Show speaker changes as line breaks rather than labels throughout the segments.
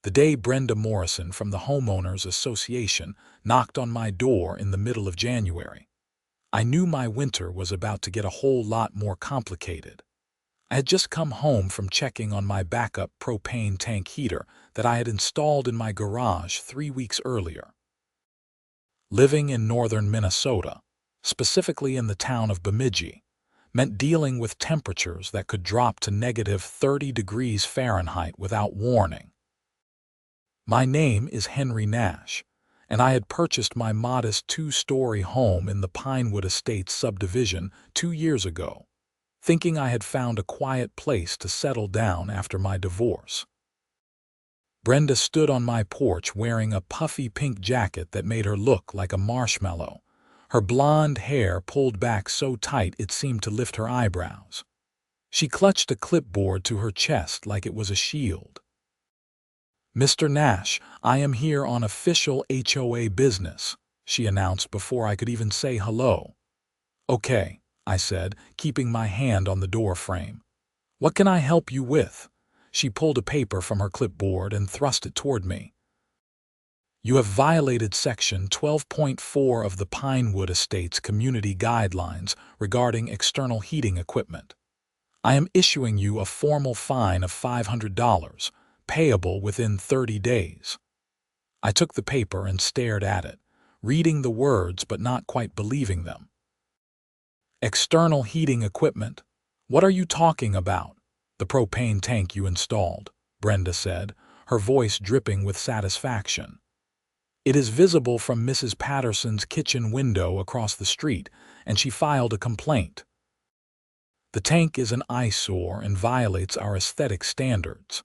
The day Brenda Morrison from the Homeowners Association knocked on my door in the middle of January. I knew my winter was about to get a whole lot more complicated. I had just come home from checking on my backup propane tank heater that I had installed in my garage 3 weeks earlier. Living in northern Minnesota, specifically in the town of Bemidji, meant dealing with temperatures that could drop to negative 30 degrees Fahrenheit without warning. My name is Henry Nash, and I had purchased my modest 2-story home in the Pinewood Estates subdivision 2 years ago, thinking I had found a quiet place to settle down after my divorce. Brenda stood on my porch wearing a puffy pink jacket that made her look like a marshmallow, her blonde hair pulled back so tight it seemed to lift her eyebrows. She clutched a clipboard to her chest like it was a shield. "Mr. Nash, I am here on official HOA business," she announced before I could even say hello. "Okay," I said, keeping my hand on the door frame. "What can I help you with?" She pulled a paper from her clipboard and thrust it toward me. "You have violated Section 12.4 of the Pinewood Estates Community Guidelines regarding external heating equipment. I am issuing you a formal fine of $500, payable within 30 days. I took the paper and stared at it, reading the words but not quite believing them. "External heating equipment? What are you talking about?" "The propane tank you installed," Brenda said, her voice dripping with satisfaction. "It is visible from Mrs. Patterson's kitchen window across the street, and she filed a complaint. The tank is an eyesore and violates our aesthetic standards.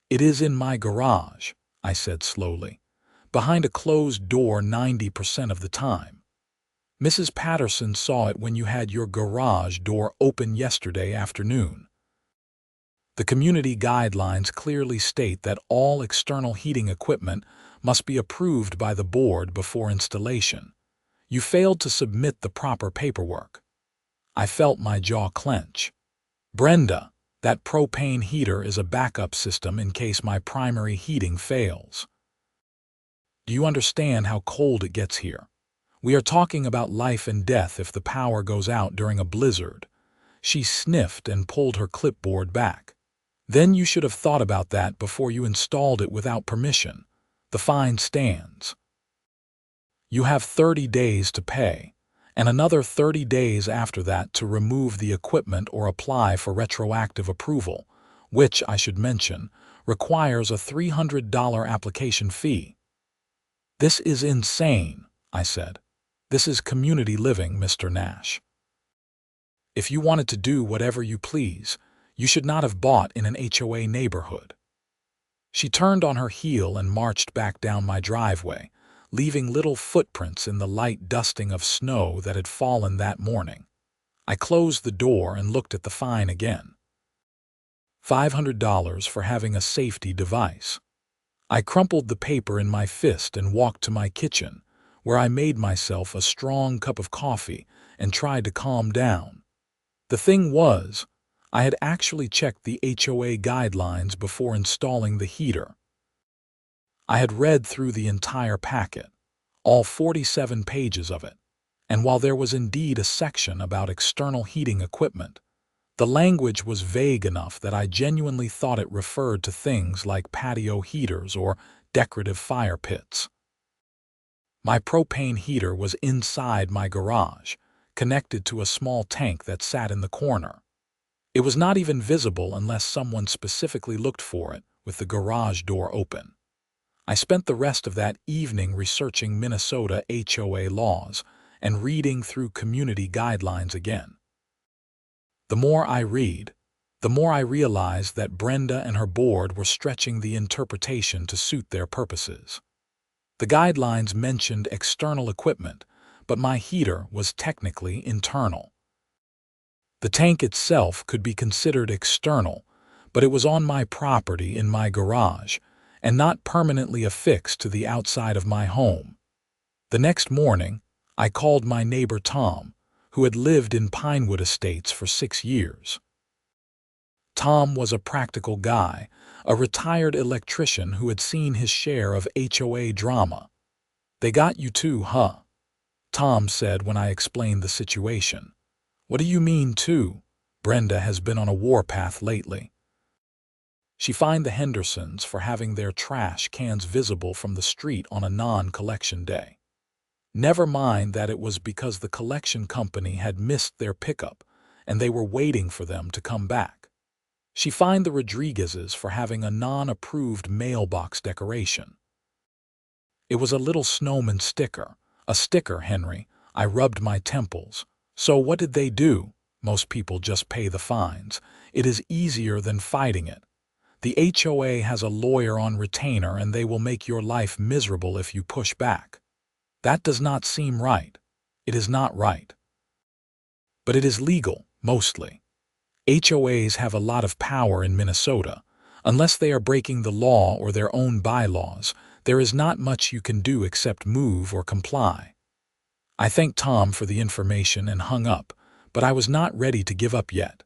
It is in my garage," I said slowly, "behind a closed door 90% of the time. Mrs. Patterson saw it when you had your garage door open yesterday afternoon. The community guidelines clearly state that all external heating equipment must be approved by the board before installation. You failed to submit the proper paperwork." I felt my jaw clench. "Brenda, that propane heater is a backup system in case my primary heating fails. Do you understand how cold it gets here? We are talking about life and death if the power goes out during a blizzard." She sniffed and pulled her clipboard back. "Then you should have thought about that before you installed it without permission. The fine stands. You have 30 days to pay, and another 30 days after that to remove the equipment or apply for retroactive approval, which, I should mention, requires a $300 application fee." "This is insane," I said. "This is community living, Mr. Nash. If you wanted to do whatever you please, you should not have bought in an HOA neighborhood." She turned on her heel and marched back down my driveway, leaving little footprints in the light dusting of snow that had fallen that morning. I closed the door and looked at the fine again. $500 for having a safety device. I crumpled the paper in my fist and walked to my kitchen, where I made myself a strong cup of coffee and tried to calm down. The thing was, I had actually checked the HOA guidelines before installing the heater. I had read through the entire packet, all 47 pages of it, and while there was indeed a section about external heating equipment, the language was vague enough that I genuinely thought it referred to things like patio heaters or decorative fire pits. My propane heater was inside my garage, connected to a small tank that sat in the corner. It was not even visible unless someone specifically looked for it with the garage door open. I spent the rest of that evening researching Minnesota HOA laws and reading through community guidelines again. The more I read, the more I realized that Brenda and her board were stretching the interpretation to suit their purposes. The guidelines mentioned external equipment, but my heater was technically internal. The tank itself could be considered external, but it was on my property in my garage and not permanently affixed to the outside of my home. The next morning, I called my neighbor Tom, who had lived in Pinewood Estates for 6 years. Tom was a practical guy, a retired electrician who had seen his share of HOA drama. "They got you too, huh?" Tom said when I explained the situation. "What do you mean too?" Brenda has been on a warpath lately. She fined the Hendersons for having their trash cans visible from the street on a non-collection day. Never mind that it was because the collection company had missed their pickup and they were waiting for them to come back. She fined the Rodriguezes for having a non-approved mailbox decoration. It was a little snowman sticker. "A sticker, Henry." I rubbed my temples. "So what did they do?" "Most people just pay the fines. It is easier than fighting it. The HOA has a lawyer on retainer and they will make your life miserable if you push back." That does not seem right. It is not right. But it is legal, mostly. HOAs have a lot of power in Minnesota. Unless they are breaking the law or their own bylaws, there is not much you can do except move or comply. I thanked Tom for the information and hung up, but I was not ready to give up yet.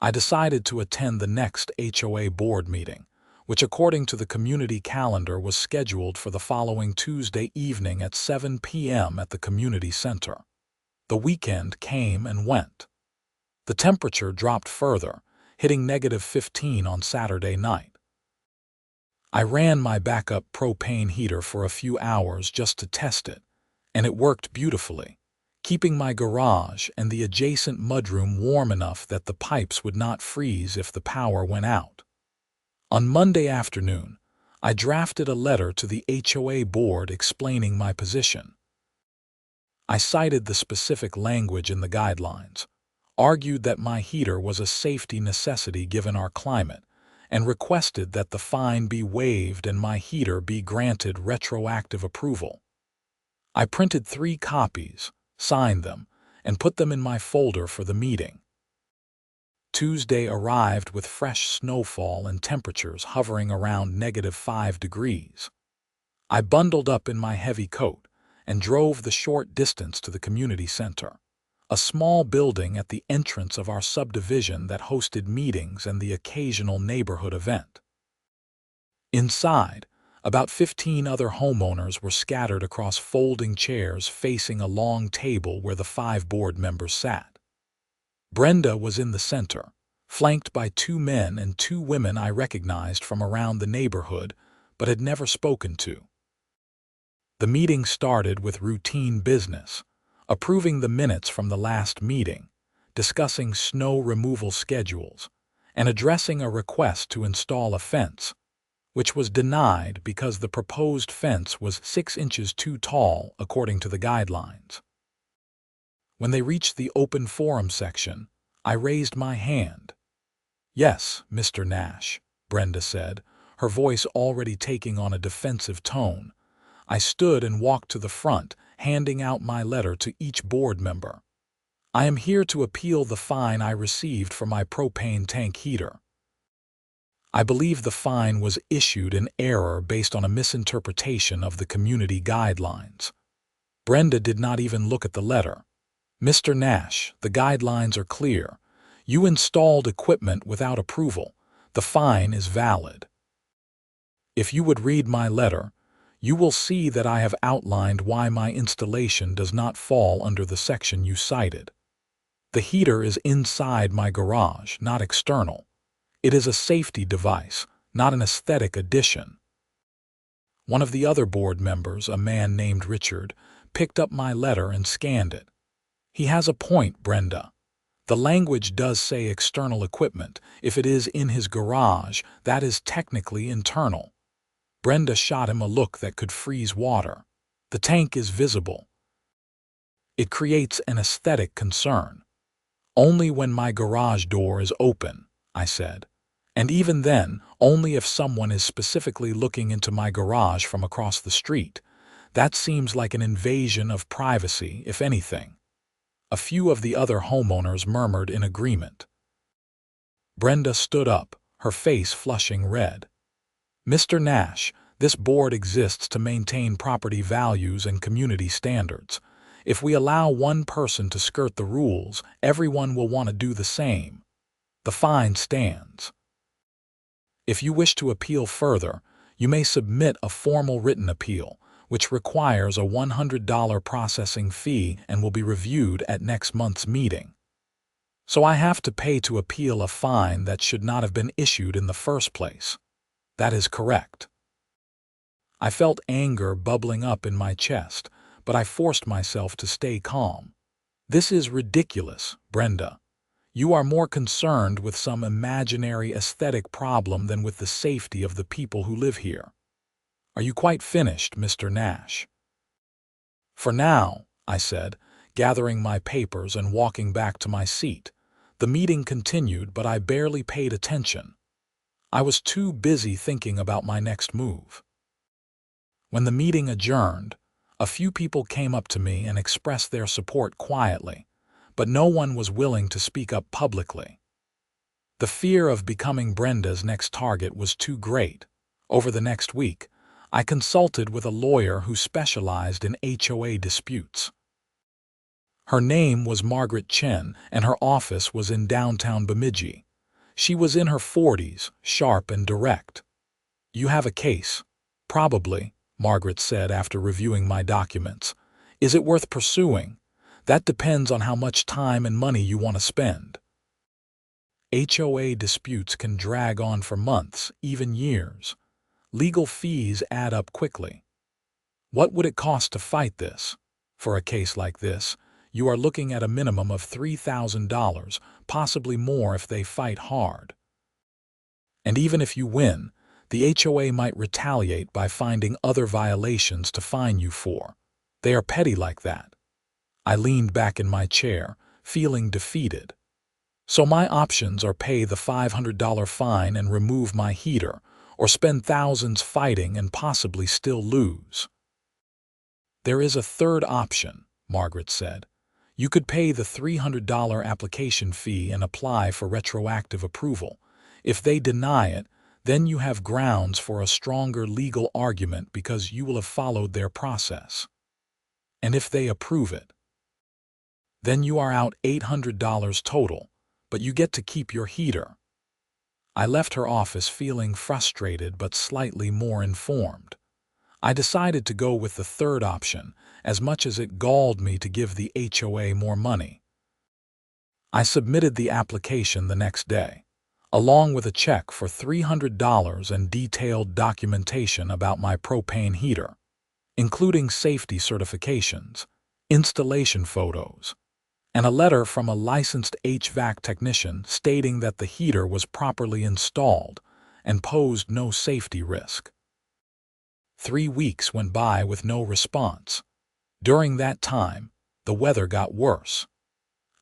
I decided to attend the next HOA board meeting, which according to the community calendar was scheduled for the following Tuesday evening at 7 p.m. at the community center. The weekend came and went. The temperature dropped further, hitting -15 on Saturday night. I ran my backup propane heater for a few hours just to test it, and it worked beautifully, keeping my garage and the adjacent mudroom warm enough that the pipes would not freeze if the power went out. On Monday afternoon, I drafted a letter to the HOA board explaining my position. I cited the specific language in the guidelines, argued that my heater was a safety necessity given our climate, and requested that the fine be waived and my heater be granted retroactive approval. I printed 3 copies, signed them, and put them in my folder for the meeting. Tuesday arrived with fresh snowfall and temperatures hovering around -5 degrees. I bundled up in my heavy coat and drove the short distance to the community center, a small building at the entrance of our subdivision that hosted meetings and the occasional neighborhood event. Inside, about 15 other homeowners were scattered across folding chairs facing a long table where the 5 board members sat. Brenda was in the center, flanked by 2 men and 2 women I recognized from around the neighborhood but had never spoken to. The meeting started with routine business, approving the minutes from the last meeting, discussing snow removal schedules, and addressing a request to install a fence, which was denied because the proposed fence was 6 inches too tall according to the guidelines. When they reached the open forum section, I raised my hand. "Yes, Mr. Nash," Brenda said, her voice already taking on a defensive tone. I stood and walked to the front, handing out my letter to each board member. "I am here to appeal the fine I received for my propane tank heater. I believe the fine was issued in error based on a misinterpretation of the community guidelines." Brenda did not even look at the letter. "Mr. Nash, the guidelines are clear. You installed equipment without approval. The fine is valid. If you would read my letter, you will see that I have outlined why my installation does not fall under the section you cited. The heater is inside my garage, not external. It is a safety device, not an aesthetic addition." One of the other board members, a man named Richard, picked up my letter and scanned it. "He has a point, Brenda. The language does say external equipment. If it is in his garage, that is technically internal." Brenda shot him a look that could freeze water. "The tank is visible. It creates an aesthetic concern. Only when my garage door is open," I said. "And even then, only if someone is specifically looking into my garage from across the street. That seems like an invasion of privacy, if anything." A few of the other homeowners murmured in agreement. Brenda stood up, her face flushing red. "Mr. Nash, this board exists to maintain property values and community standards. If we allow one person to skirt the rules, everyone will want to do the same. The fine stands." If you wish to appeal further, you may submit a formal written appeal, which requires a $100 processing fee and will be reviewed at next month's meeting. So I have to pay to appeal a fine that should not have been issued in the first place. That is correct. I felt anger bubbling up in my chest, but I forced myself to stay calm. This is ridiculous, Brenda. You are more concerned with some imaginary aesthetic problem than with the safety of the people who live here. Are you quite finished, Mr. Nash? For now, I said, gathering my papers and walking back to my seat. The meeting continued, but I barely paid attention. I was too busy thinking about my next move. When the meeting adjourned, a few people came up to me and expressed their support quietly, but no one was willing to speak up publicly. The fear of becoming Brenda's next target was too great. Over the next week, I consulted with a lawyer who specialized in HOA disputes. Her name was Margaret Chen, and her office was in downtown Bemidji. She was in her 40s, sharp and direct. "You have a case." "Probably," Margaret said after reviewing my documents. "Is it worth pursuing?" "That depends on how much time and money you want to spend." HOA disputes can drag on for months, even years. Legal fees add up quickly. What would it cost to fight this? For a case like this, you are looking at a minimum of $3,000, possibly more if they fight hard. And even if you win, the HOA might retaliate by finding other violations to fine you for. They are petty like that. I leaned back in my chair, feeling defeated. So my options are pay the $500 fine and remove my heater, or spend thousands fighting and possibly still lose. "There is a third option," Margaret said. "You could pay the $300 application fee and apply for retroactive approval. If they deny it, then you have grounds for a stronger legal argument because you will have followed their process. And if they approve it, then you are out $800 total, but you get to keep your heater." I left her office feeling frustrated but slightly more informed. I decided to go with the third option, as much as it galled me to give the HOA more money. I submitted the application the next day, along with a check for $300 and detailed documentation about my propane heater, including safety certifications, installation photos, and a letter from a licensed HVAC technician stating that the heater was properly installed and posed no safety risk. 3 weeks went by with no response. During that time, the weather got worse.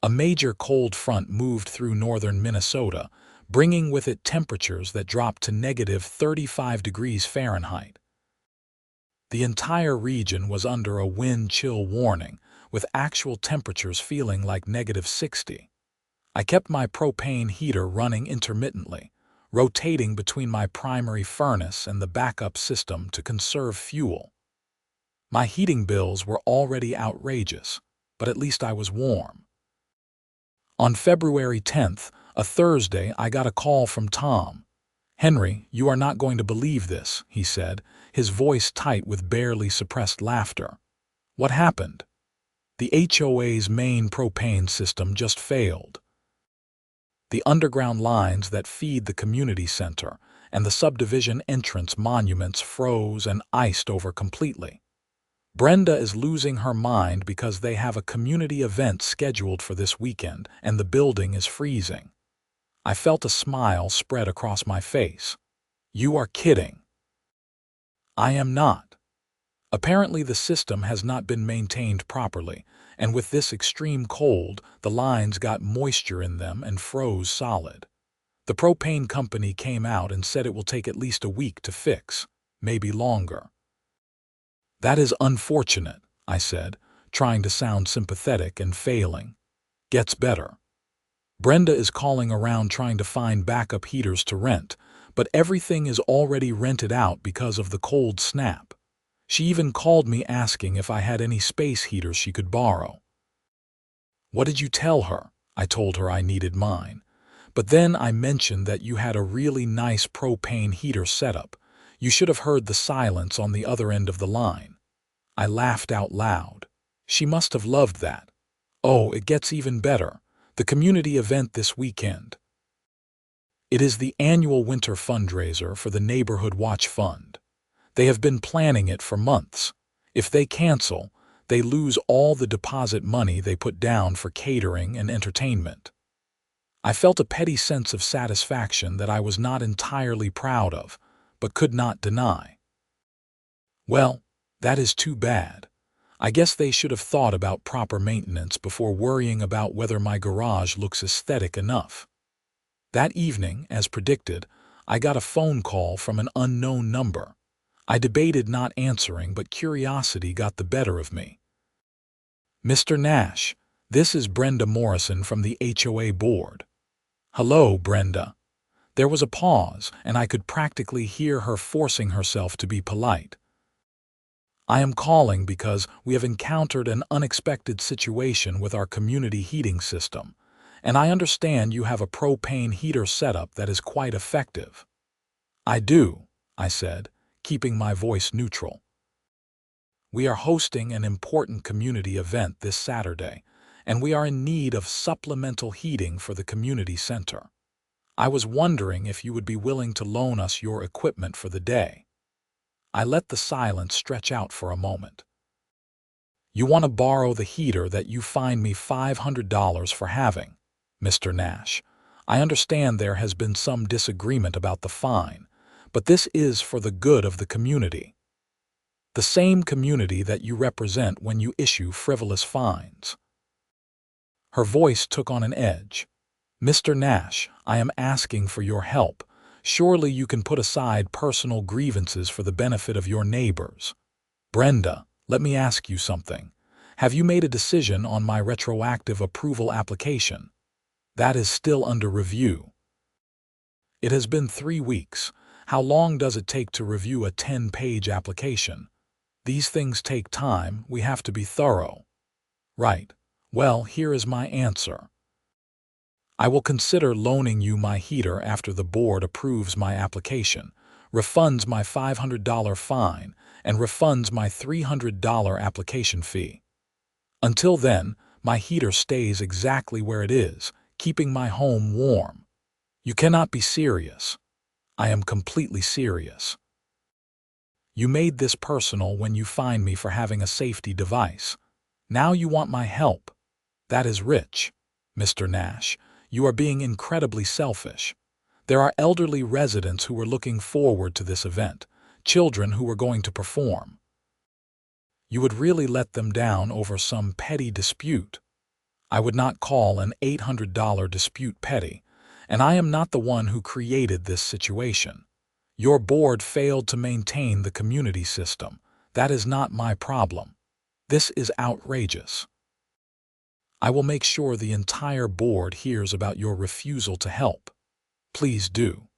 A major cold front moved through northern Minnesota, bringing with it temperatures that dropped to negative 35 degrees Fahrenheit. The entire region was under a wind chill warning, with actual temperatures feeling like negative 60. I kept my propane heater running intermittently, rotating between my primary furnace and the backup system to conserve fuel. My heating bills were already outrageous, but at least I was warm. On February 10th, a Thursday, I got a call from Tom. "Henry, you are not going to believe this," he said, his voice tight with barely suppressed laughter. "What happened? The HOA's main propane system just failed. The underground lines that feed the community center and the subdivision entrance monuments froze and iced over completely. Brenda is losing her mind because they have a community event scheduled for this weekend and the building is freezing." I felt a smile spread across my face. "You are kidding." "I am not. Apparently the system has not been maintained properly, and with this extreme cold, the lines got moisture in them and froze solid. The propane company came out and said it will take at least a week to fix, maybe longer." "That is unfortunate," I said, trying to sound sympathetic and failing. "Gets better. Brenda is calling around trying to find backup heaters to rent, but everything is already rented out because of the cold snap. She even called me asking if I had any space heaters she could borrow." "What did you tell her?" "I told her I needed mine, But then I mentioned that you had a really nice propane heater setup. You should have heard the silence on the other end of the line. I laughed out loud. She must have loved that. Oh, it gets even better. The community event this weekend. It is the annual winter fundraiser for the Neighborhood Watch Fund. They have been planning it for months. If they cancel, they lose all the deposit money they put down for catering and entertainment. I felt a petty sense of satisfaction that I was not entirely proud of, but could not deny. Well, that is too bad. I guess they should have thought about proper maintenance before worrying about whether my garage looks aesthetic enough. That evening, as predicted, I got a phone call from an unknown number. I debated not answering, but curiosity got the better of me. "Mr. Nash, this is Brenda Morrison from the HOA board." "Hello, Brenda." There was a pause, and I could practically hear her forcing herself to be polite. "I am calling because we have encountered an unexpected situation with our community heating system, and I understand you have a propane heater setup that is quite effective." "I do," I said, keeping my voice neutral. "We are hosting an important community event this Saturday, and we are in need of supplemental heating for the community center. I was wondering if you would be willing to loan us your equipment for the day." I let the silence stretch out for a moment. "You want to borrow the heater that you fined me $500 for having, Mr. Nash. I understand there has been some disagreement about the fine, but this is for the good of the community. The same community that you represent when you issue frivolous fines." Her voice took on an edge. "Mr. Nash, I am asking for your help. Surely you can put aside personal grievances for the benefit of your neighbors. Brenda, let me ask you something. Have you made a decision on my retroactive approval application? That is still under review." "It has been 3 weeks. How long does it take to review a 10-page application? These things take time. We have to be thorough." "Right. Well, here is my answer. I will consider loaning you my heater after the board approves my application, refunds my $500 fine, and refunds my $300 application fee. Until then, my heater stays exactly where it is, keeping my home warm." "You cannot be serious." "I am completely serious. You made this personal when you fined me for having a safety device. Now you want my help. That is rich. Mr. Nash, you are being incredibly selfish. There are elderly residents who were looking forward to this event, children who were going to perform. You would really let them down over some petty dispute. I would not call an $800 dispute petty, and I am not the one who created this situation. Your board failed to maintain the community system. That is not my problem. This is outrageous. I will make sure the entire board hears about your refusal to help. Please do.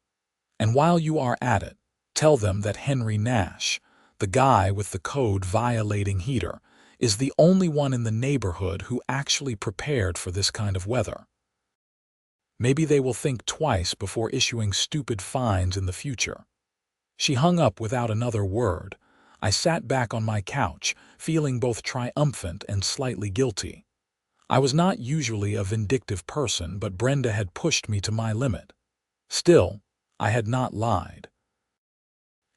And while you are at it, tell them that Henry Nash, the guy with the code-violating heater, is the only one in the neighborhood who actually prepared for this kind of weather. Maybe they will think twice before issuing stupid fines in the future." She hung up without another word. I sat back on my couch, feeling both triumphant and slightly guilty. I was not usually a vindictive person, but Brenda had pushed me to my limit. Still, I had not lied.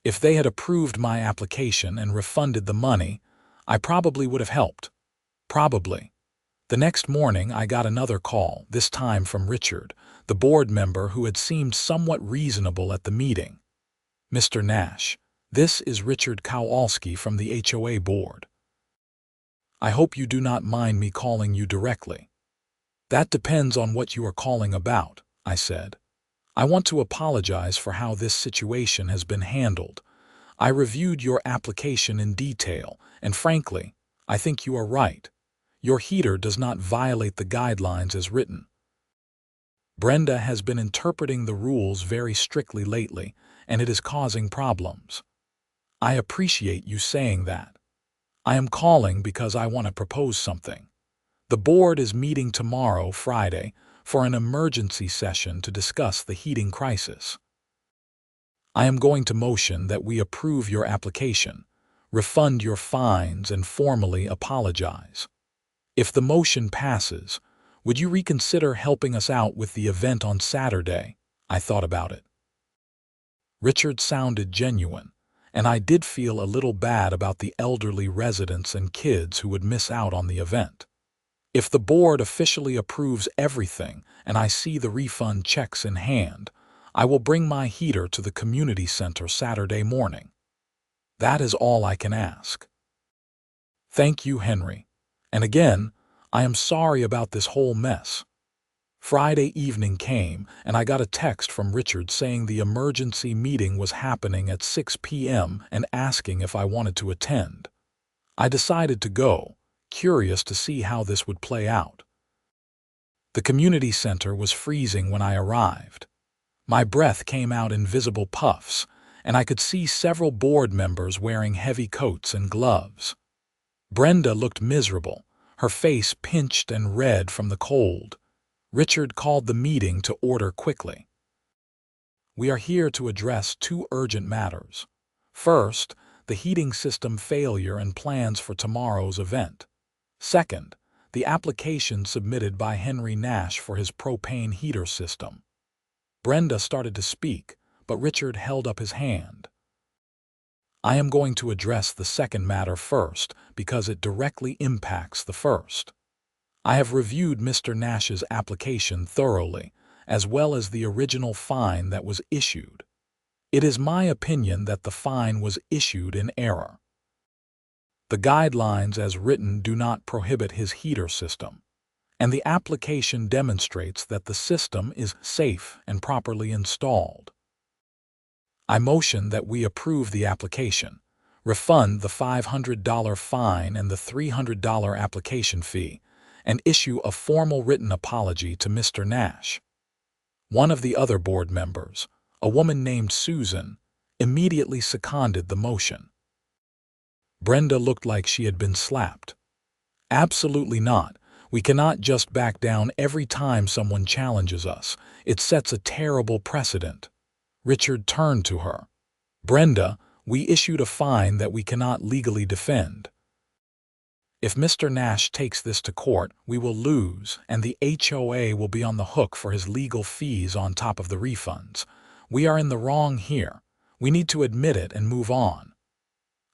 If they had approved my application and refunded the money, I probably would have helped. Probably. The next morning I got another call, this time from Richard, the board member who had seemed somewhat reasonable at the meeting. "Mr. Nash, this is Richard Kowalski from the HOA board. I hope you do not mind me calling you directly." "That depends on what you are calling about," I said. "I want to apologize for how this situation has been handled. I reviewed your application in detail, and frankly, I think you are right. Your heater does not violate the guidelines as written. Brenda has been interpreting the rules very strictly lately, and it is causing problems. I appreciate you saying that. I am calling because I want to propose something. The board is meeting tomorrow, Friday, for an emergency session to discuss the heating crisis. I am going to motion that we approve your application, refund your fines, and formally apologize. If the motion passes, would you reconsider helping us out with the event on Saturday? I thought about it. Richard sounded genuine, and I did feel a little bad about the elderly residents and kids who would miss out on the event. If the board officially approves everything and I see the refund checks in hand, I will bring my heater to the community center Saturday morning. That is all I can ask. Thank you, Henry. And again, I am sorry about this whole mess. Friday evening came, and I got a text from Richard saying the emergency meeting was happening at 6 p.m. and asking if I wanted to attend. I decided to go, curious to see how this would play out. The community center was freezing when I arrived. My breath came out in visible puffs, and I could see several board members wearing heavy coats and gloves. Brenda looked miserable, her face pinched and red from the cold. Richard called the meeting to order quickly. We are here to address two urgent matters. First, the heating system failure and plans for tomorrow's event. Second, the application submitted by Henry Nash for his propane heater system. Brenda started to speak, but Richard held up his hand. I am going to address the second matter first because it directly impacts the first. I have reviewed Mr. Nash's application thoroughly, as well as the original fine that was issued. It is my opinion that the fine was issued in error. The guidelines as written do not prohibit his heater system, and the application demonstrates that the system is safe and properly installed. I motion that we approve the application, refund the $500 fine and the $300 application fee, and issue a formal written apology to Mr. Nash. One of the other board members, a woman named Susan, immediately seconded the motion. Brenda looked like she had been slapped. Absolutely not. We cannot just back down every time someone challenges us. It sets a terrible precedent. Richard turned to her. Brenda, we issued a fine that we cannot legally defend. If Mr. Nash takes this to court, we will lose, and the HOA will be on the hook for his legal fees on top of the refunds. We are in the wrong here. We need to admit it and move on.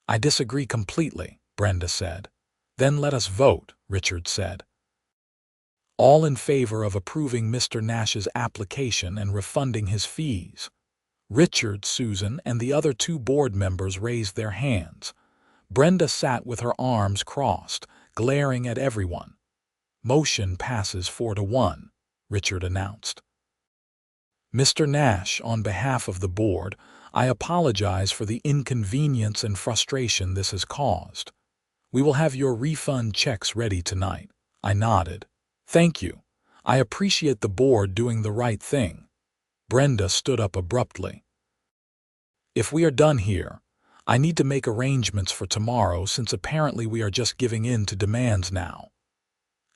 I disagree completely, Brenda said. Then let us vote, Richard said. All in favor of approving Mr. Nash's application and refunding his fees. Richard, Susan, and the other two board members raised their hands. Brenda sat with her arms crossed, glaring at everyone. Motion passes 4-1, Richard announced. Mr. Nash, on behalf of the board, I apologize for the inconvenience and frustration this has caused. We will have your refund checks ready tonight. I nodded. Thank you. I appreciate the board doing the right thing. Brenda stood up abruptly. If we are done here, I need to make arrangements for tomorrow since apparently we are just giving in to demands now.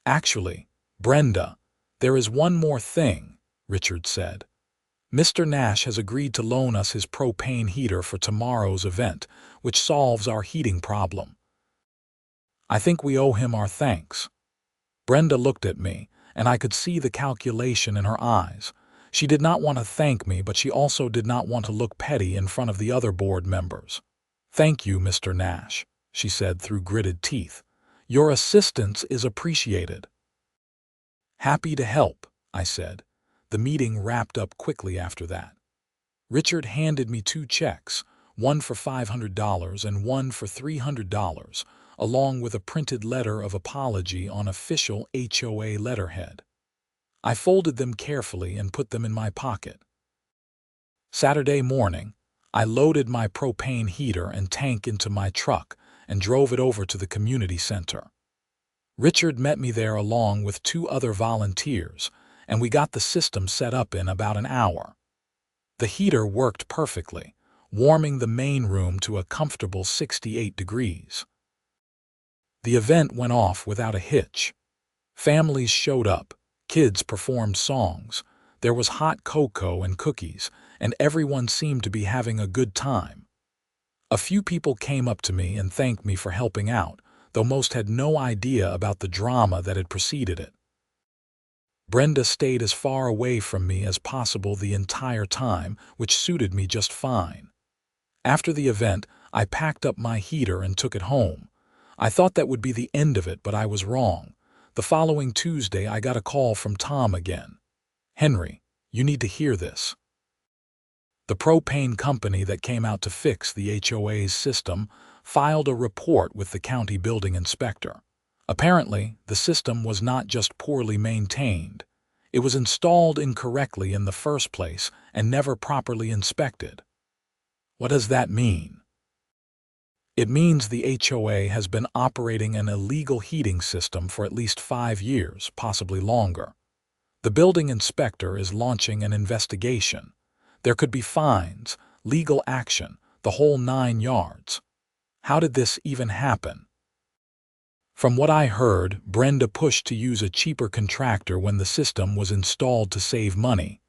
Actually, Brenda, there is one more thing, Richard said. Mr. Nash has agreed to loan us his propane heater for tomorrow's event, which solves our heating problem. I think we owe him our thanks. Brenda looked at me, and I could see the calculation in her eyes. She did not want to thank me, but she also did not want to look petty in front of the other board members. Thank you, Mr. Nash, she said through gritted teeth. Your assistance is appreciated. Happy to help, I said. The meeting wrapped up quickly after that. Richard handed me 2 checks, one for $500 and one for $300, along with a printed letter of apology on official HOA letterhead. I folded them carefully and put them in my pocket. Saturday morning, I loaded my propane heater and tank into my truck and drove it over to the community center. Richard met me there along with 2 other volunteers, and we got the system set up in about an hour. The heater worked perfectly, warming the main room to a comfortable 68 degrees. The event went off without a hitch. Families showed up, Kids performed songs. There was hot cocoa and cookies, and everyone seemed to be having a good time. A few people came up to me and thanked me for helping out, though most had no idea about the drama that had preceded it. Brenda stayed as far away from me as possible the entire time, which suited me just fine. After the event, I packed up my heater and took it home. I thought that would be the end of it, but I was wrong. The following Tuesday, I got a call from Tom again. "Henry, you need to hear this. The propane company that came out to fix the HOA's system filed a report with the county building inspector. Apparently, the system was not just poorly maintained. It was installed incorrectly in the first place and never properly inspected." What does that mean? It means the HOA has been operating an illegal heating system for at least 5 years, possibly longer. The building inspector is launching an investigation. There could be fines, legal action, the whole 9 yards. How did this even happen? From what I heard, Brenda pushed to use a cheaper contractor when the system was installed to save money.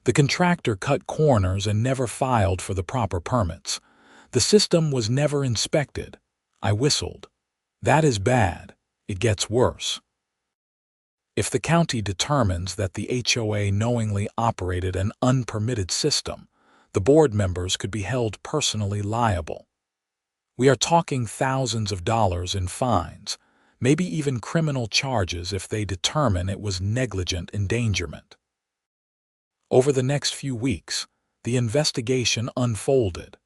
The contractor cut corners and never filed for the proper permits. The system was never inspected. I whistled. That is bad. It gets worse. If the county determines that the HOA knowingly operated an unpermitted system, the board members could be held personally liable. We are talking thousands of dollars in fines, maybe even criminal charges if they determine it was negligent endangerment. Over the next few weeks, the investigation unfolded.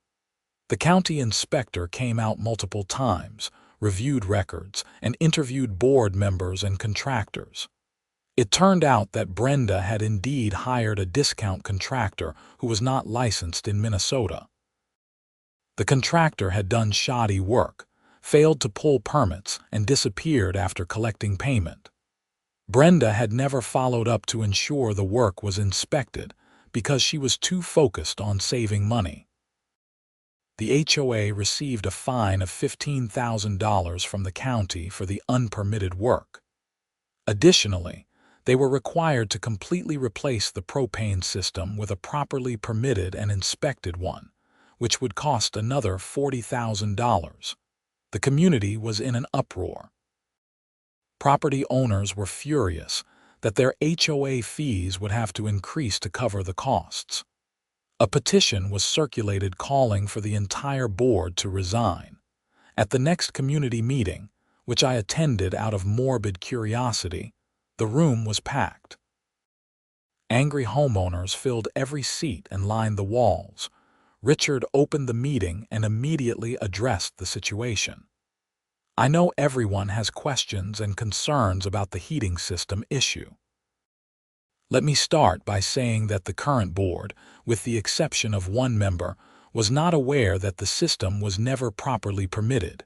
The county inspector came out multiple times, reviewed records, and interviewed board members and contractors. It turned out that Brenda had indeed hired a discount contractor who was not licensed in Minnesota. The contractor had done shoddy work, failed to pull permits, and disappeared after collecting payment. Brenda had never followed up to ensure the work was inspected because she was too focused on saving money. The HOA received a fine of $15,000 from the county for the unpermitted work. Additionally, they were required to completely replace the propane system with a properly permitted and inspected one, which would cost another $40,000. The community was in an uproar. Property owners were furious that their HOA fees would have to increase to cover the costs. A petition was circulated calling for the entire board to resign. At the next community meeting, which I attended out of morbid curiosity, the room was packed. Angry homeowners filled every seat and lined the walls. Richard opened the meeting and immediately addressed the situation. "I know everyone has questions and concerns about the heating system issue. Let me start by saying that the current board, with the exception of one member, was not aware that the system was never properly permitted.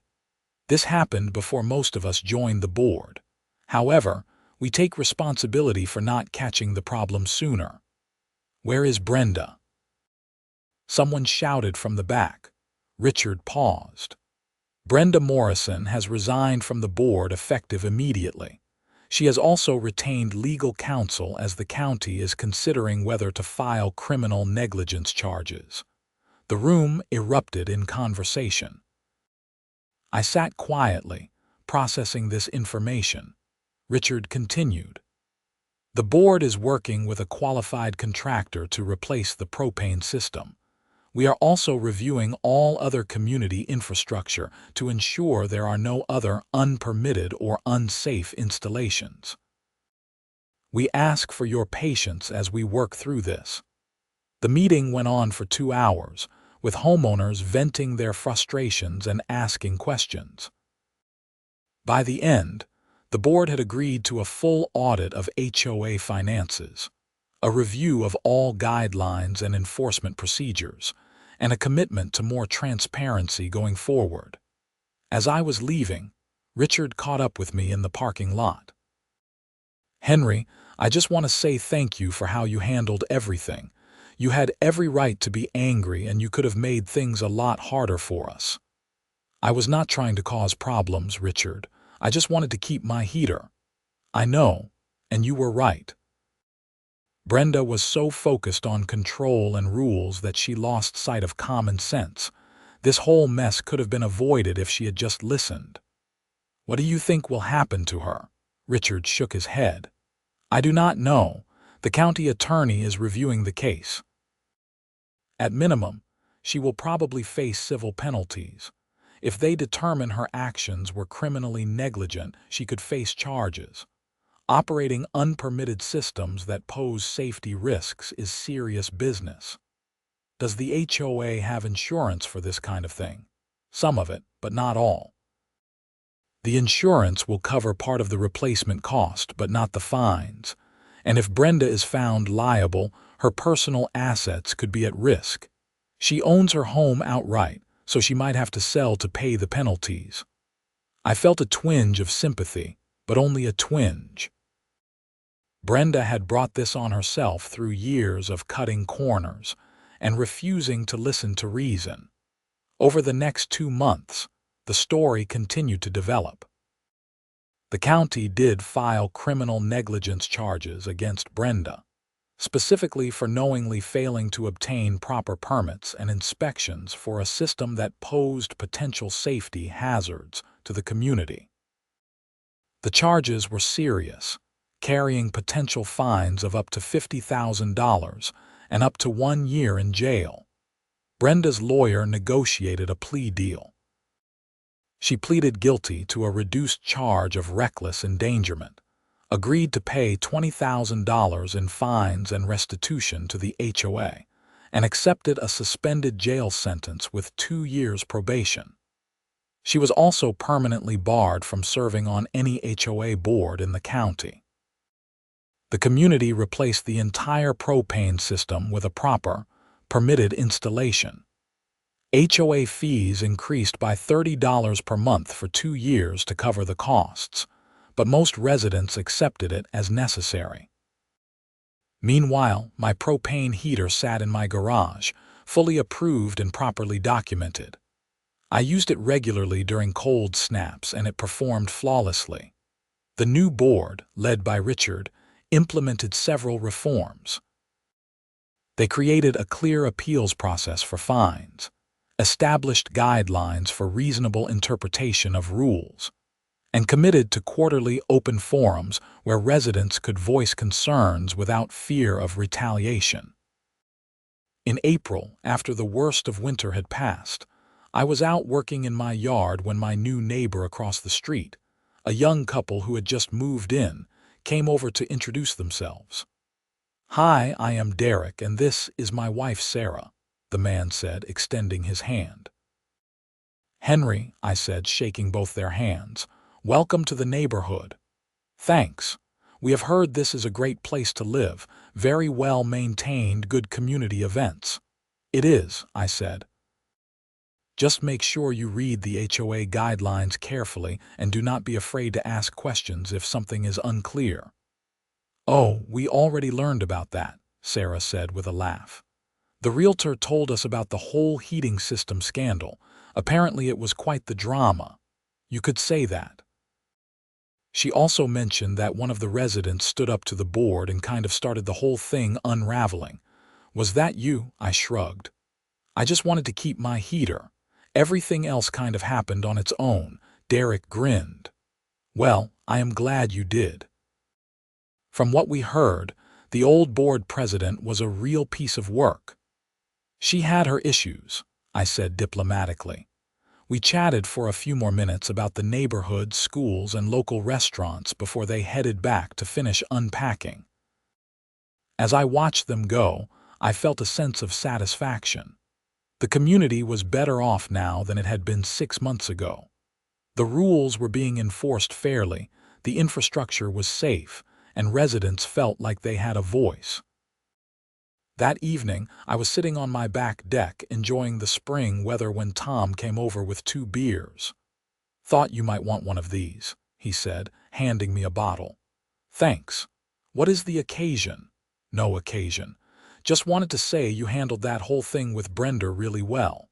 This happened before most of us joined the board. However, we take responsibility for not catching the problem sooner." "Where is Brenda?" someone shouted from the back. Richard paused. "Brenda Morrison has resigned from the board effective immediately. She has also retained legal counsel as the county is considering whether to file criminal negligence charges." The room erupted in conversation. I sat quietly, processing this information. Richard continued. "The board is working with a qualified contractor to replace the propane system. We are also reviewing all other community infrastructure to ensure there are no other unpermitted or unsafe installations. We ask for your patience as we work through this." The meeting went on for 2 hours, with homeowners venting their frustrations and asking questions. By the end, the board had agreed to a full audit of HOA finances, a review of all guidelines and enforcement procedures, and a commitment to more transparency going forward. As I was leaving, Richard caught up with me in the parking lot. "Henry, I just want to say thank you for how you handled everything. You had every right to be angry and you could have made things a lot harder for us." "I was not trying to cause problems, Richard. I just wanted to keep my heater." "I know. And you were right. Brenda was so focused on control and rules that she lost sight of common sense. This whole mess could have been avoided if she had just listened. What do you think will happen to her? Richard shook his head. I do not know. The county attorney is reviewing the case. At minimum, she will probably face civil penalties. If they determine her actions were criminally negligent, she could face charges. Operating unpermitted systems that pose safety risks is serious business. Does the HOA have insurance for this kind of thing? Some of it, but not all. The insurance will cover part of the replacement cost, but not the fines. And if Brenda is found liable, her personal assets could be at risk. She owns her home outright, so she might have to sell to pay the penalties. I felt a twinge of sympathy, but only a twinge. Brenda had brought this on herself through years of cutting corners and refusing to listen to reason. Over the next 2 months, the story continued to develop. The county did file criminal negligence charges against Brenda, specifically for knowingly failing to obtain proper permits and inspections for a system that posed potential safety hazards to the community. The charges were serious, carrying potential fines of up to $50,000 and up to 1 year in jail. Brenda's lawyer negotiated a plea deal. She pleaded guilty to a reduced charge of reckless endangerment, agreed to pay $20,000 in fines and restitution to the HOA, and accepted a suspended jail sentence with 2 years probation. She was also permanently barred from serving on any HOA board in the county. The community replaced the entire propane system with a proper, permitted installation. HOA fees increased by $30 per month for 2 years to cover the costs, but most residents accepted it as necessary. Meanwhile, my propane heater sat in my garage, fully approved and properly documented. I used it regularly during cold snaps, and it performed flawlessly. The new board, led by Richard, implemented several reforms. They created a clear appeals process for fines, established guidelines for reasonable interpretation of rules, and committed to quarterly open forums where residents could voice concerns without fear of retaliation. In April, after the worst of winter had passed, I was out working in my yard when my new neighbor across the street, a young couple who had just moved in, came over to introduce themselves. "Hi, I am Derek, and this is my wife Sarah," the man said, extending his hand. "Henry," I said, shaking both their hands, "welcome to the neighborhood." "Thanks. We have heard this is a great place to live, very well maintained, good community events." "It is," I said. "Just make sure you read the HOA guidelines carefully and do not be afraid to ask questions if something is unclear." "Oh, we already learned about that," Sarah said with a laugh. "The realtor told us about the whole heating system scandal. Apparently it was quite the drama. You could say that." She also mentioned that one of the residents stood up to the board and kind of started the whole thing unraveling. "Was that you?" I shrugged. "I just wanted to keep my heater. Everything else kind of happened on its own." Derek grinned. "Well, I am glad you did." From what we heard, the old board president was a real piece of work. "She had her issues," I said diplomatically. We chatted for a few more minutes about the neighborhood, schools, and local restaurants before they headed back to finish unpacking. As I watched them go, I felt a sense of satisfaction. The community was better off now than it had been 6 months ago. The rules were being enforced fairly, the infrastructure was safe, and residents felt like they had a voice. That evening, I was sitting on my back deck enjoying the spring weather when Tom came over with 2 beers. "Thought you might want one of these," he said, handing me a bottle. "Thanks. What is the occasion?" "No occasion. Just wanted to say you handled that whole thing with Brenda really well.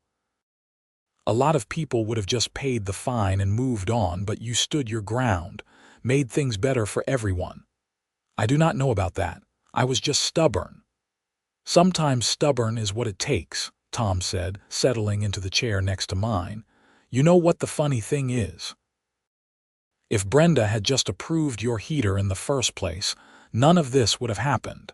A lot of people would have just paid the fine and moved on, but you stood your ground, made things better for everyone." I do not know about that. I was just stubborn. Sometimes stubborn is what it takes, Tom said, settling into the chair next to mine. You know what the funny thing is? If Brenda had just approved your heater in the first place, none of this would have happened.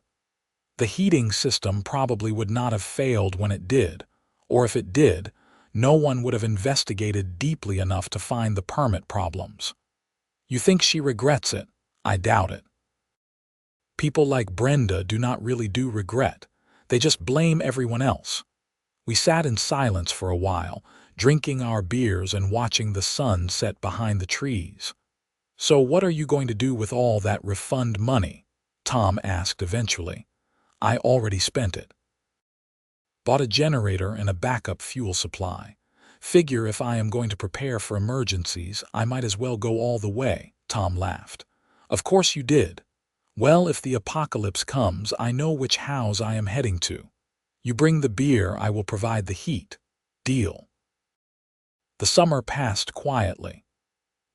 The heating system probably would not have failed when it did, or if it did, no one would have investigated deeply enough to find the permit problems. You think she regrets it? I doubt it. People like Brenda do not really do regret. They just blame everyone else. We sat in silence for a while, drinking our beers and watching the sun set behind the trees. So what are you going to do with all that refund money? Tom asked eventually. I already spent it. Bought a generator and a backup fuel supply. Figure if I am going to prepare for emergencies, I might as well go all the way, Tom laughed. Of course you did. Well, if the apocalypse comes, I know which house I am heading to. You bring the beer, I will provide the heat. Deal. The summer passed quietly.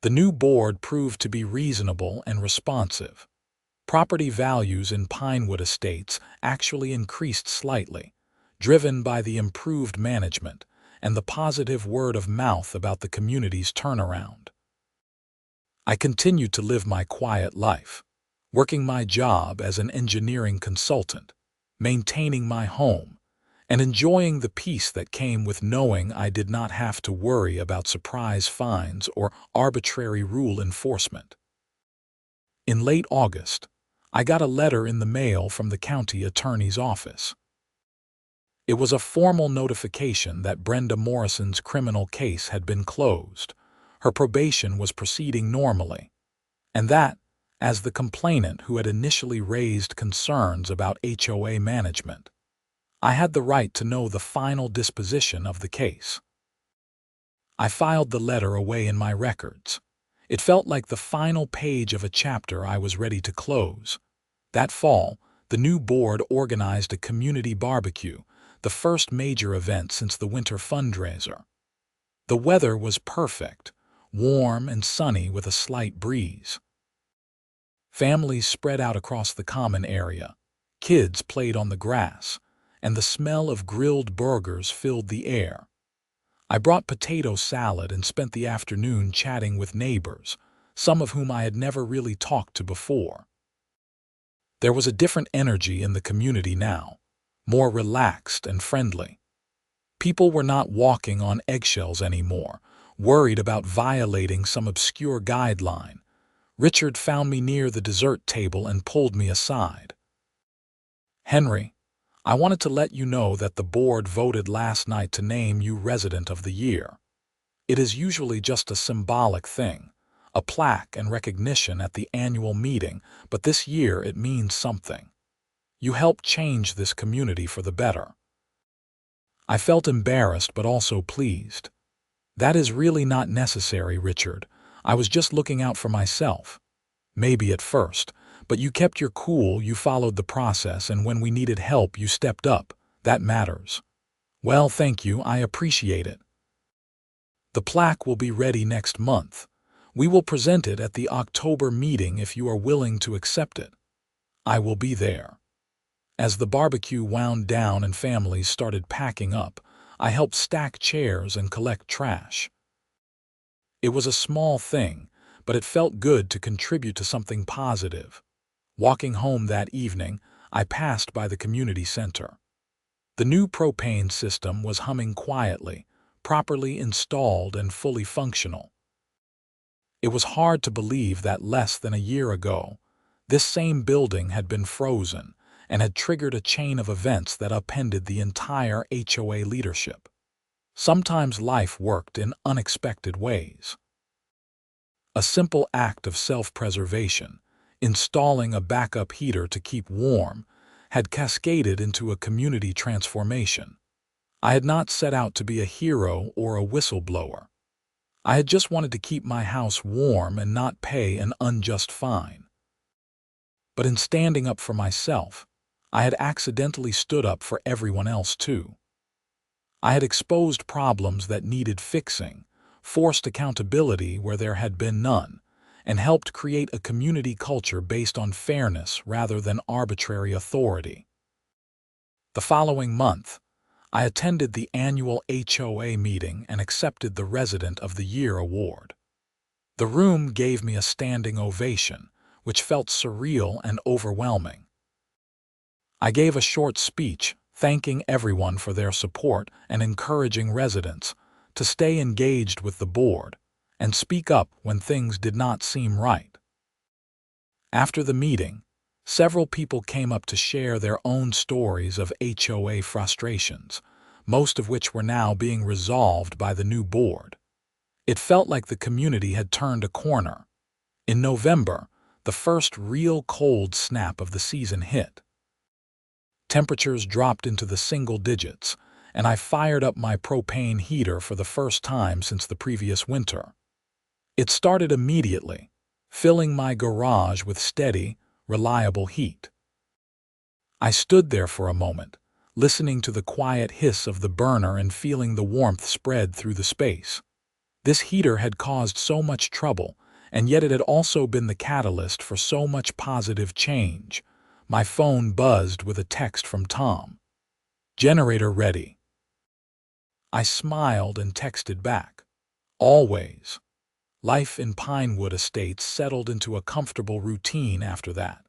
The new board proved to be reasonable and responsive. Property values in Pinewood Estates actually increased slightly, driven by the improved management and the positive word of mouth about the community's turnaround. I continued to live my quiet life, working my job as an engineering consultant, maintaining my home, and enjoying the peace that came with knowing I did not have to worry about surprise fines or arbitrary rule enforcement. In late August, I got a letter in the mail from the county attorney's office. It was a formal notification that Brenda Morrison's criminal case had been closed, her probation was proceeding normally, and that, as the complainant who had initially raised concerns about HOA management, I had the right to know the final disposition of the case. I filed the letter away in my records. It felt like the final page of a chapter I was ready to close. That fall, the new board organized a community barbecue, the first major event since the winter fundraiser. The weather was perfect, warm and sunny with a slight breeze. Families spread out across the common area. Kids played on the grass, and the smell of grilled burgers filled the air. I brought potato salad and spent the afternoon chatting with neighbors, some of whom I had never really talked to before. There was a different energy in the community now, more relaxed and friendly. People were not walking on eggshells anymore, worried about violating some obscure guideline. Richard found me near the dessert table and pulled me aside. Henry, I wanted to let you know that the board voted last night to name you Resident of the Year. It is usually just a symbolic thing, a plaque and recognition at the annual meeting, but this year it means something. You helped change this community for the better. I felt embarrassed but also pleased. That is really not necessary, Richard. I was just looking out for myself. Maybe at first, but you kept your cool, you followed the process, and when we needed help, you stepped up. That matters. Well, thank you, I appreciate it. The plaque will be ready next month. We will present it at the October meeting if you are willing to accept it. I will be there. As the barbecue wound down and families started packing up, I helped stack chairs and collect trash. It was a small thing, but it felt good to contribute to something positive. Walking home that evening, I passed by the community center. The new propane system was humming quietly, properly installed and fully functional. It was hard to believe that less than a year ago, this same building had been frozen and had triggered a chain of events that upended the entire HOA leadership. Sometimes life worked in unexpected ways. A simple act of self-preservation, installing a backup heater to keep warm, had cascaded into a community transformation. I had not set out to be a hero or a whistleblower. I had just wanted to keep my house warm and not pay an unjust fine. But in standing up for myself, I had accidentally stood up for everyone else too. I had exposed problems that needed fixing, forced accountability where there had been none, and helped create a community culture based on fairness rather than arbitrary authority. The following month, I attended the annual HOA meeting and accepted the Resident of the Year award. The room gave me a standing ovation, which felt surreal and overwhelming. I gave a short speech, thanking everyone for their support and encouraging residents to stay engaged with the board and speak up when things did not seem right. After the meeting, several people came up to share their own stories of HOA frustrations, most of which were now being resolved by the new board. It felt like the community had turned a corner. In November, the first real cold snap of the season hit. Temperatures dropped into the single digits, and I fired up my propane heater for the first time since the previous winter. It started immediately, filling my garage with steady, reliable heat. I stood there for a moment, listening to the quiet hiss of the burner and feeling the warmth spread through the space. This heater had caused so much trouble, and yet it had also been the catalyst for so much positive change. My phone buzzed with a text from Tom. "Generator ready." I smiled and texted back. "Always." Life in Pinewood Estates settled into a comfortable routine after that.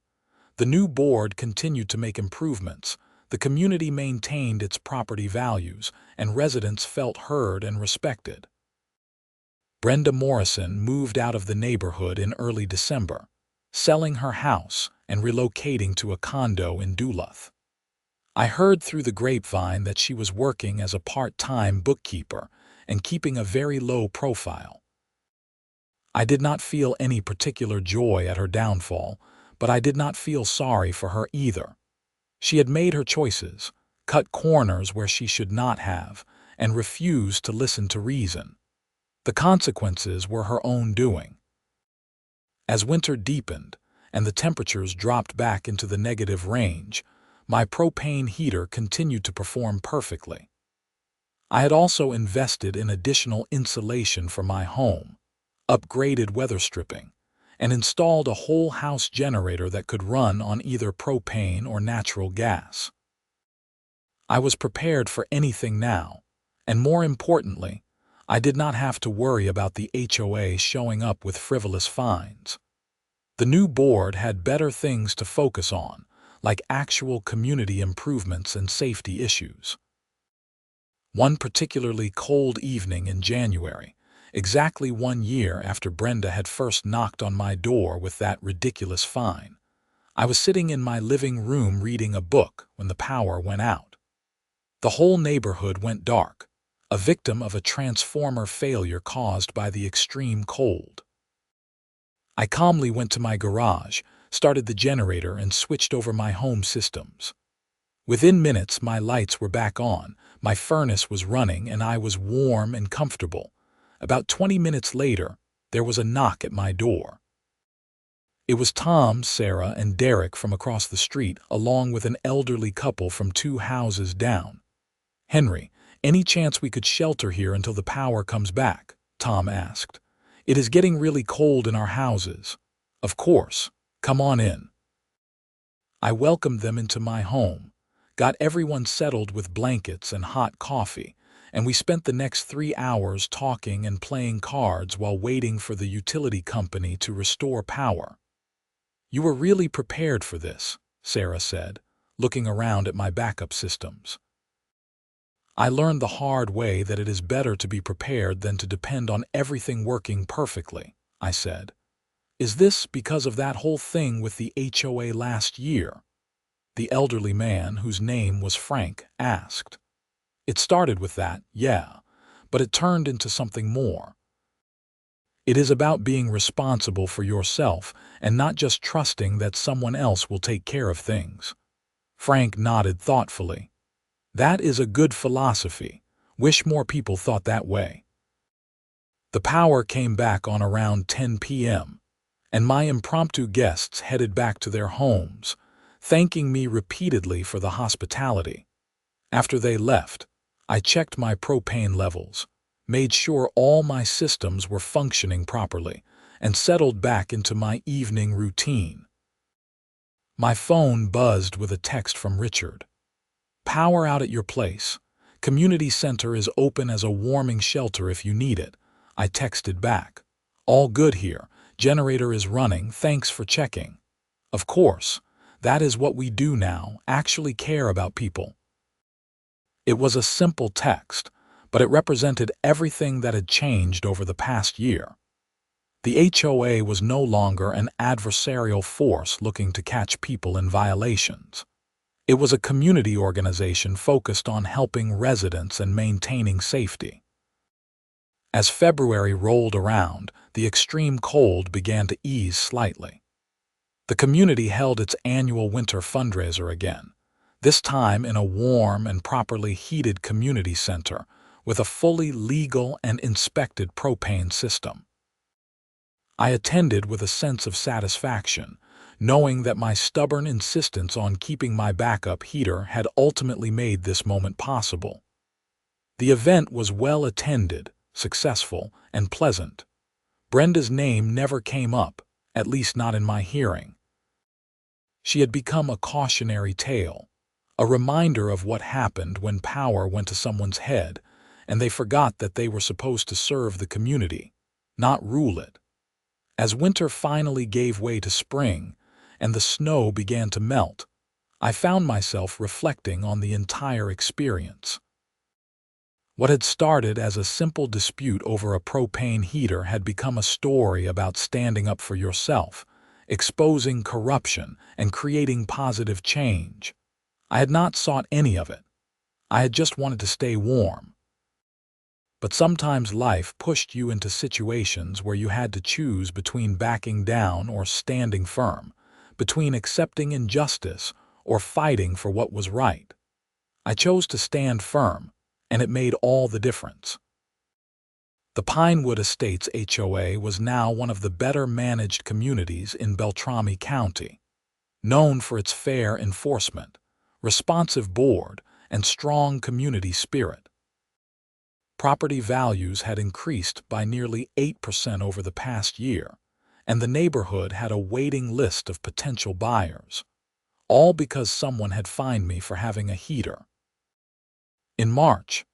The new board continued to make improvements, the community maintained its property values, and residents felt heard and respected. Brenda moved out of the neighborhood in early December, selling her house and relocating to a condo in Duluth. I heard through the grapevine that she was working as a part-time bookkeeper and keeping a very low profile. I did not feel any particular joy at her downfall, but I did not feel sorry for her either. She had made her choices, cut corners where she should not have, and refused to listen to reason. The consequences were her own doing. As winter deepened and the temperatures dropped back into the negative range, my propane heater continued to perform perfectly. I had also invested in additional insulation for my home, upgraded weather stripping, and installed a whole house generator that could run on either propane or natural gas. I was prepared for anything now, and more importantly, I did not have to worry about the HOA showing up with frivolous fines. The new board had better things to focus on, like actual community improvements and safety issues. One particularly cold evening in January, exactly 1 year after Brenda had first knocked on my door with that ridiculous fine, I was sitting in my living room reading a book when the power went out. The whole neighborhood went dark, a victim of a transformer failure caused by the extreme cold. I calmly went to my garage, started the generator, and switched over my home systems. Within minutes, my lights were back on, my furnace was running, and I was warm and comfortable. About 20 minutes later, there was a knock at my door. It was Tom, Sarah, and Derek from across the street, along with an elderly couple from 2 houses down. "Henry, any chance we could shelter here until the power comes back?" Tom asked. "It is getting really cold in our houses." "Of course. Come on in." I welcomed them into my home, got everyone settled with blankets and hot coffee, and we spent the next 3 hours talking and playing cards while waiting for the utility company to restore power. "You were really prepared for this," Sarah said, looking around at my backup systems. "I learned the hard way that it is better to be prepared than to depend on everything working perfectly," I said. "Is this because of that whole thing with the HOA last year?" The elderly man, whose name was Frank, asked. "It started with that, yeah, but it turned into something more. It is about being responsible for yourself and not just trusting that someone else will take care of things." Frank nodded thoughtfully. "That is a good philosophy. Wish more people thought that way." The power came back on around 10 p.m., and my impromptu guests headed back to their homes, thanking me repeatedly for the hospitality. After they left, I checked my propane levels, made sure all my systems were functioning properly, and settled back into my evening routine. My phone buzzed with a text from Richard. "Power out at your place. Community center is open as a warming shelter if you need it." I texted back. "All good here. Generator is running. Thanks for checking." Of course, that is what we do now, actually care about people. It was a simple text, but it represented everything that had changed over the past year. The HOA was no longer an adversarial force looking to catch people in violations. It was a community organization focused on helping residents and maintaining safety. As February rolled around, the extreme cold began to ease slightly. The community held its annual winter fundraiser again, this time in a warm and properly heated community center with a fully legal and inspected propane system. I attended with a sense of satisfaction, knowing that my stubborn insistence on keeping my backup heater had ultimately made this moment possible. The event was well attended, successful, and pleasant. Brenda's name never came up, at least not in my hearing. She had become a cautionary tale, a reminder of what happened when power went to someone's head and they forgot that they were supposed to serve the community, not rule it. As winter finally gave way to spring and the snow began to melt, I found myself reflecting on the entire experience. What had started as a simple dispute over a propane heater had become a story about standing up for yourself, exposing corruption, and creating positive change. I had not sought any of it. I had just wanted to stay warm. But sometimes life pushed you into situations where you had to choose between backing down or standing firm, between accepting injustice or fighting for what was right. I chose to stand firm, and it made all the difference. The Pinewood Estates HOA was now one of the better-managed communities in Beltrami County, known for its fair enforcement, responsive board, and strong community spirit. Property values had increased by nearly 8% over the past year, and the neighborhood had a waiting list of potential buyers, all because someone had fined me for having a heater. In March,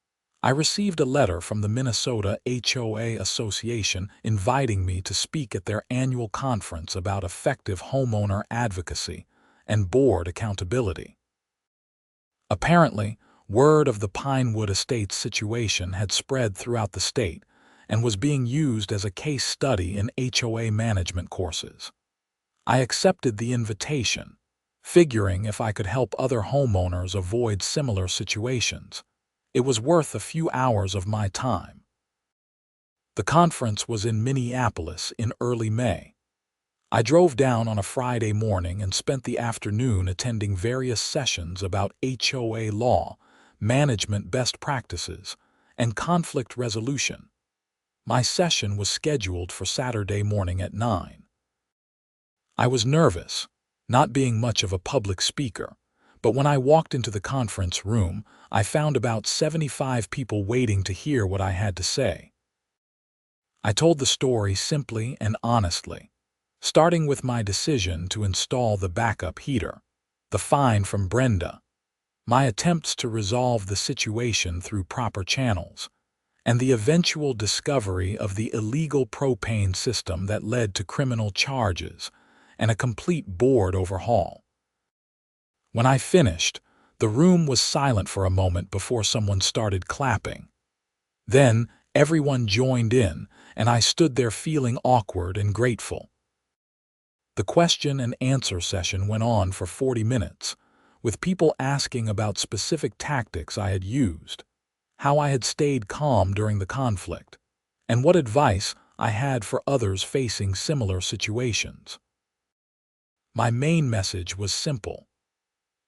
I received a letter from the Minnesota HOA Association inviting me to speak at their annual conference about effective homeowner advocacy and board accountability. Apparently, word of the Pinewood Estates situation had spread throughout the state and was being used as a case study in HOA management courses. I accepted the invitation, figuring if I could help other homeowners avoid similar situations, it was worth a few hours of my time. The conference was in Minneapolis in early May. I drove down on a Friday morning and spent the afternoon attending various sessions about HOA law, management best practices, and conflict resolution. My session was scheduled for Saturday morning at 9. I was nervous, not being much of a public speaker, but when I walked into the conference room, I found about 75 people waiting to hear what I had to say. I told the story simply and honestly, starting with my decision to install the backup heater, the fine from Brenda, my attempts to resolve the situation through proper channels, and the eventual discovery of the illegal propane system that led to criminal charges and a complete board overhaul. When I finished, the room was silent for a moment before someone started clapping. Then everyone joined in, and I stood there feeling awkward and grateful. The question and answer session went on for 40 minutes, with people asking about specific tactics I had used, how I had stayed calm during the conflict, and what advice I had for others facing similar situations. My main message was simple.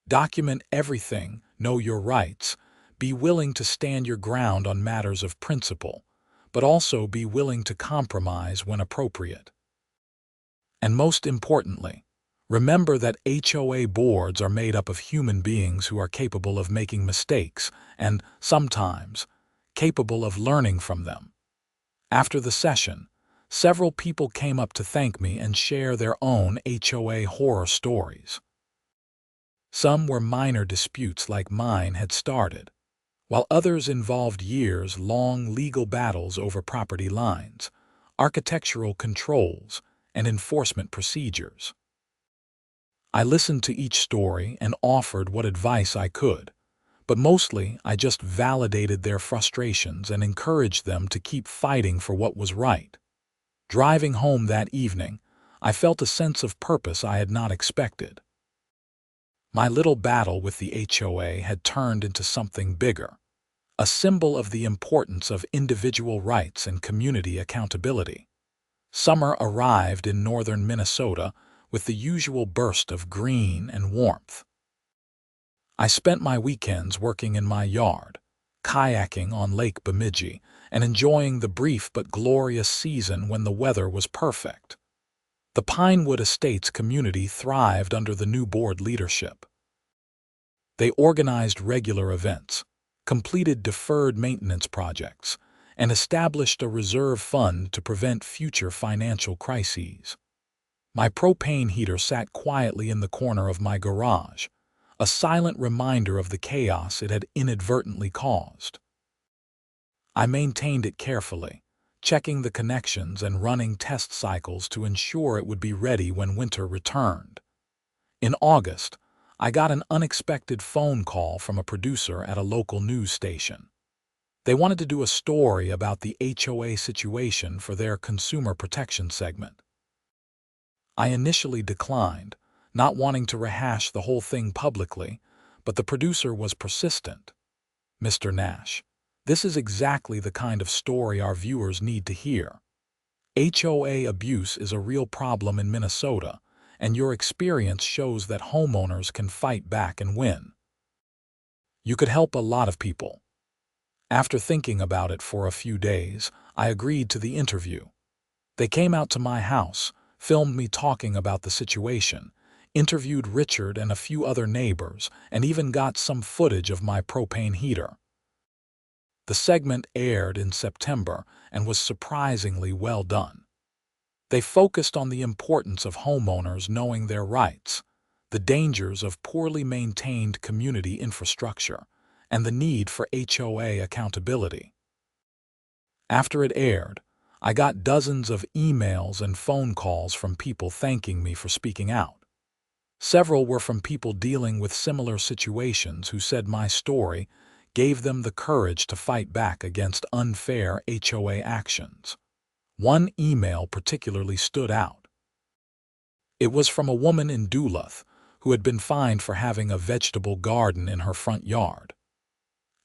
Document everything, know your rights, be willing to stand your ground on matters of principle, but also be willing to compromise when appropriate. And most importantly, remember that HOA boards are made up of human beings who are capable of making mistakes and, sometimes, capable of learning from them. After the session, Several people came up to thank me and share their own HOA horror stories. Some were minor disputes like mine had started, while others involved years-long legal battles over property lines, architectural controls, and enforcement procedures. I listened to each story and offered what advice I could, but mostly I just validated their frustrations and encouraged them to keep fighting for what was right. Driving home that evening, I felt a sense of purpose I had not expected. My little battle with the HOA had turned into something bigger, a symbol of the importance of individual rights and community accountability. Summer arrived in northern Minnesota with the usual burst of green and warmth. I spent my weekends working in my yard, kayaking on Lake Bemidji, and enjoying the brief but glorious season when the weather was perfect. The Pinewood Estates community thrived under the new board leadership. They organized regular events, completed deferred maintenance projects, and established a reserve fund to prevent future financial crises. My propane heater sat quietly in the corner of my garage, a silent reminder of the chaos it had inadvertently caused. I maintained it carefully, checking the connections and running test cycles to ensure it would be ready when winter returned. In August, I got an unexpected phone call from a producer at a local news station. They wanted to do a story about the HOA situation for their consumer protection segment. I initially declined, not wanting to rehash the whole thing publicly, but the producer was persistent. "Mr. Nash, this is exactly the kind of story our viewers need to hear. HOA abuse is a real problem in Minnesota, and your experience shows that homeowners can fight back and win. You could help a lot of people." After thinking about it for a few days, I agreed to the interview. They came out to my house, filmed me talking about the situation, interviewed Richard and a few other neighbors, and even got some footage of my propane heater. The segment aired in September and was surprisingly well done. They focused on the importance of homeowners knowing their rights, the dangers of poorly maintained community infrastructure, and the need for HOA accountability. After it aired, I got dozens of emails and phone calls from people thanking me for speaking out. Several were from people dealing with similar situations who said my story gave them the courage to fight back against unfair HOA actions. One email particularly stood out. It was from a woman in Duluth who had been fined for having a vegetable garden in her front yard.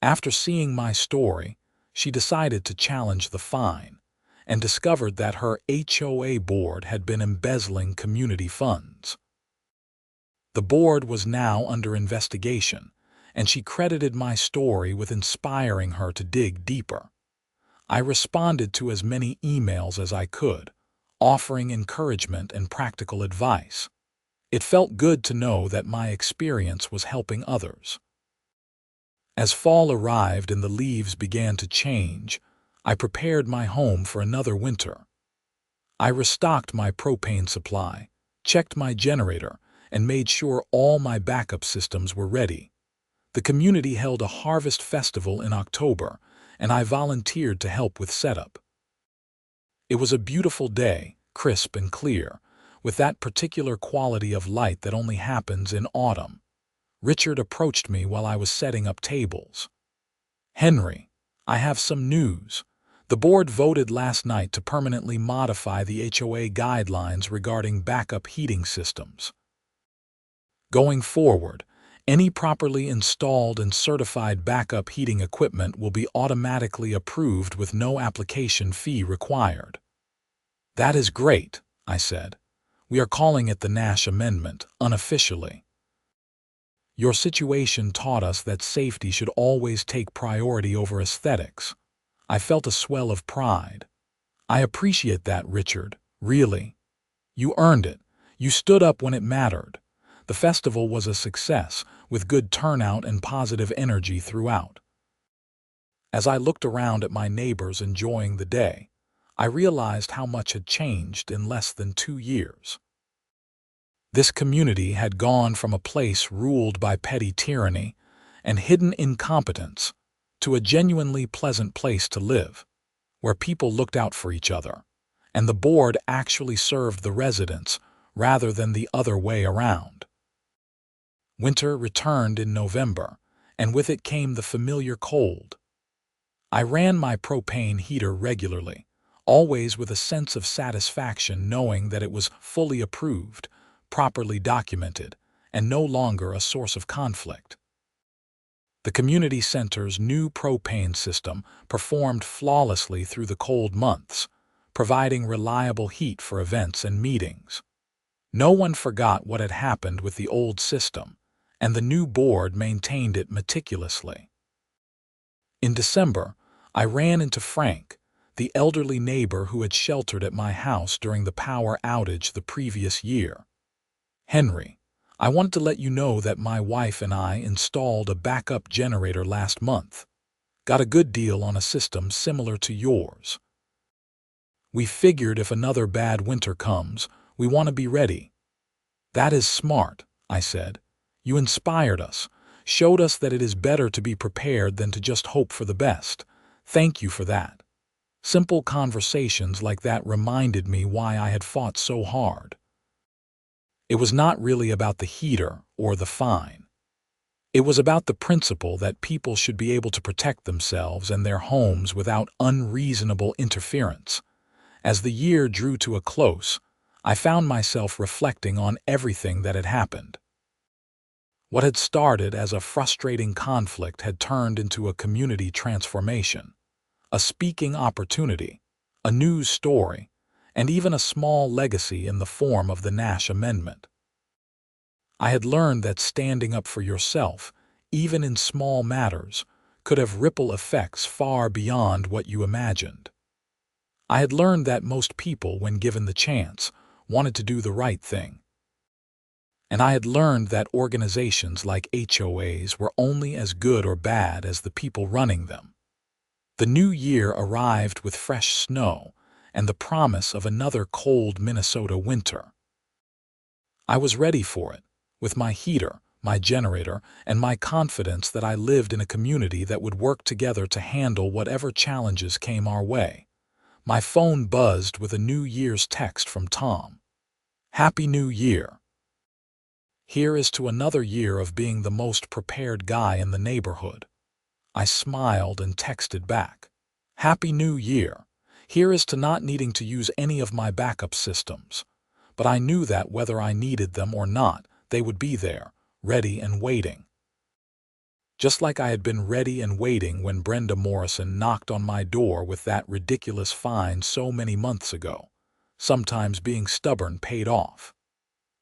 After seeing my story, she decided to challenge the fine and discovered that her HOA board had been embezzling community funds. The board was now under investigation, and she credited my story with inspiring her to dig deeper. I responded to as many emails as I could, offering encouragement and practical advice. It felt good to know that my experience was helping others. As fall arrived and the leaves began to change, I prepared my home for another winter. I restocked my propane supply, checked my generator, and made sure all my backup systems were ready. The community held a harvest festival in October, and I volunteered to help with setup. It was a beautiful day, crisp and clear, with that particular quality of light that only happens in autumn. Richard approached me while I was setting up tables. "Henry, I have some news. The board voted last night to permanently modify the HOA guidelines regarding backup heating systems. Going forward, any properly installed and certified backup heating equipment will be automatically approved with no application fee required." "That is great," I said. "We are calling it the Nash Amendment, unofficially. Your situation taught us that safety should always take priority over aesthetics." I felt a swell of pride. "I appreciate that, Richard, really. You earned it. You stood up when it mattered." The festival was a success, with good turnout and positive energy throughout. As I looked around at my neighbors enjoying the day, I realized how much had changed in less than 2 years. This community had gone from a place ruled by petty tyranny and hidden incompetence to a genuinely pleasant place to live, where people looked out for each other, and the board actually served the residents rather than the other way around. Winter returned in November, and with it came the familiar cold. I ran my propane heater regularly, always with a sense of satisfaction knowing that it was fully approved, properly documented, and no longer a source of conflict. The community center's new propane system performed flawlessly through the cold months, providing reliable heat for events and meetings. No one forgot what had happened with the old system, and the new board maintained it meticulously. In December, I ran into Frank, the elderly neighbor who had sheltered at my house during the power outage the previous year. "Henry, I wanted to let you know that my wife and I installed a backup generator last month. Got a good deal on a system similar to yours. We figured if another bad winter comes, we want to be ready." "That is smart," I said. "You inspired us, showed us that it is better to be prepared than to just hope for the best. Thank you for that." Simple conversations like that reminded me why I had fought so hard. It was not really about the heater or the fine. It was about the principle that people should be able to protect themselves and their homes without unreasonable interference. As the year drew to a close, I found myself reflecting on everything that had happened. What had started as a frustrating conflict had turned into a community transformation, a speaking opportunity, a news story, and even a small legacy in the form of the Nash Amendment. I had learned that standing up for yourself, even in small matters, could have ripple effects far beyond what you imagined. I had learned that most people, when given the chance, wanted to do the right thing. And I had learned that organizations like HOAs were only as good or bad as the people running them. The new year arrived with fresh snow and the promise of another cold Minnesota winter. I was ready for it, with my heater, my generator, and my confidence that I lived in a community that would work together to handle whatever challenges came our way. My phone buzzed with a New Year's text from Tom. "Happy New Year. Here is to another year of being the most prepared guy in the neighborhood." I smiled and texted back, "Happy New Year. Here is to not needing to use any of my backup systems. But I knew that whether I needed them or not, they would be there, ready and waiting." Just like I had been ready and waiting when Brenda Morrison knocked on my door with that ridiculous fine so many months ago. Sometimes being stubborn paid off.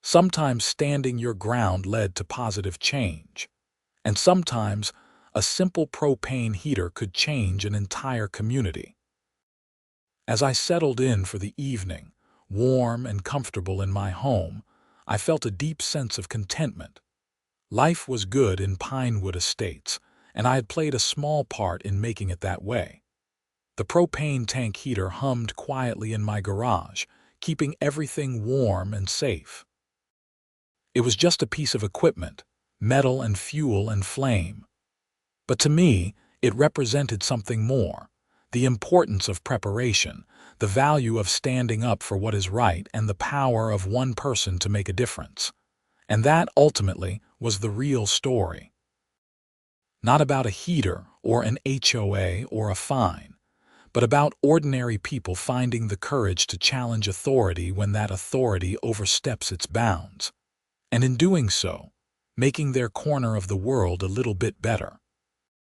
Sometimes standing your ground led to positive change. And sometimes a simple propane heater could change an entire community. As I settled in for the evening, warm and comfortable in my home, I felt a deep sense of contentment. Life was good in Pinewood Estates, and I had played a small part in making it that way. The propane tank heater hummed quietly in my garage, keeping everything warm and safe. It was just a piece of equipment, metal and fuel and flame. But to me, it represented something more: the importance of preparation, the value of standing up for what is right, and the power of one person to make a difference. And that, ultimately, was the real story. Not about a heater or an HOA or a fine, but about ordinary people finding the courage to challenge authority when that authority oversteps its bounds, and in doing so, making their corner of the world a little bit better.